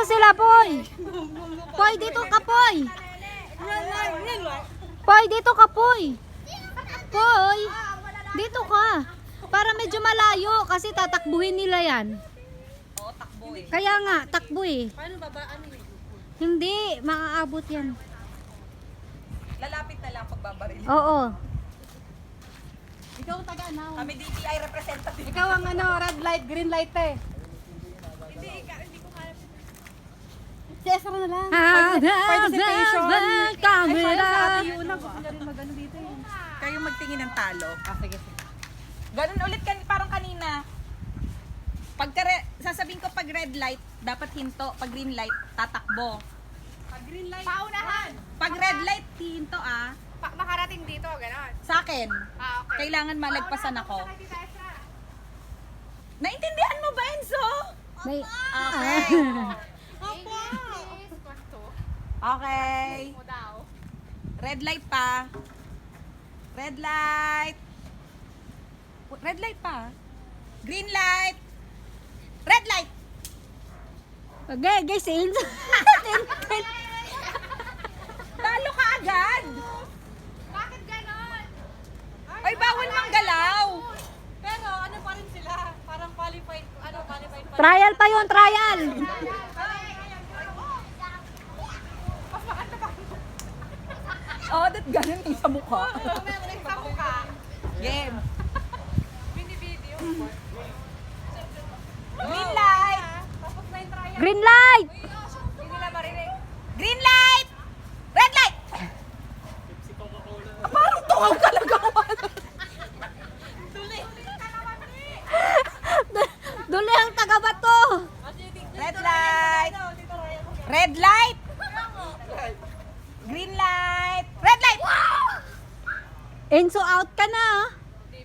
Dito sila, Poy. Poy, dito ka, Poy. Poy, dito ka, Poy. Poy, dito ka. Para medyo malayo kasi tatakbuhin nila yan. Oo, takbo eh. Kaya nga, takbo eh. Paano babaan eh? Hindi, maaabot yan. Lalapit na lang pagbabaril. Oo. Ikaw ang taga-ano? Kami DTI representative. Ikaw ang ano, red light, green light eh. Hindi ko kaya. Cesar na lang. Participation. Camera. Una, gusto niya rin mag-ano dito eh. Kayo magtingin ng talo. Ah, sige, sige. Ganun ulit parang kanina. Sasabihin ko pag red light, dapat hinto. Pag green light, tatakbo. Pag green light. Paunahan. Pag red light, hinto ah. Makarating dito, gano'n. Sa akin, Ah, okay. kailangan malagpasan ako. Hindi tayo sa... Naintindihan mo ba, Enzo? May, Okay. English, kwanto. Okay. Mo daw. Red light pa. Red light. Red light pa. Green light. Red light. okay, guys, Enzo. Talo ka agad. Bakit gano'n? Ay, bawal manggalaw. Pero ano pa rin sila? Parang qualified pa Trial pa yun, trial. Oh, that ganun yung sa mukha. Sa mukha. Game. Bini-video. Green light. Tapos na yung trial. Green light. Hindi nila marinig. Green light. Red light. Ah, parang tungaw talaga. Duli ang tagabato. Red light. Red light. Green light. Red light. Enzo, out ka na.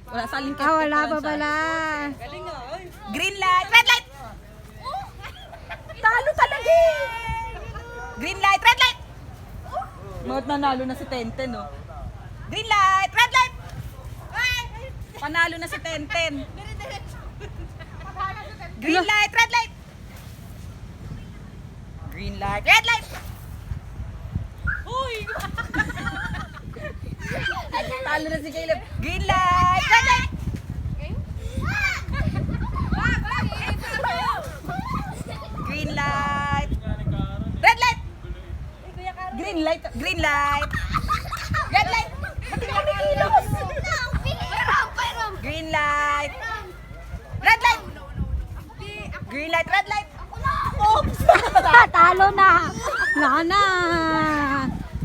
Wala sa lingkod. Wala pa pala. Green light. Red light. Talo talaga eh. Green light. Red light. Bakit nanalo na si Tenten, no? Green light. Red light. Panalo na si Tenten. Green light. Red light. Green light. Red light. Uy! Talo na si Caleb. Green light. Red light. Green light. Red light. Green light. Green light. Red light. Ba't ka nakikilos? Green light. Red light. Green light. Red light. Oops. Talo na. Wala na.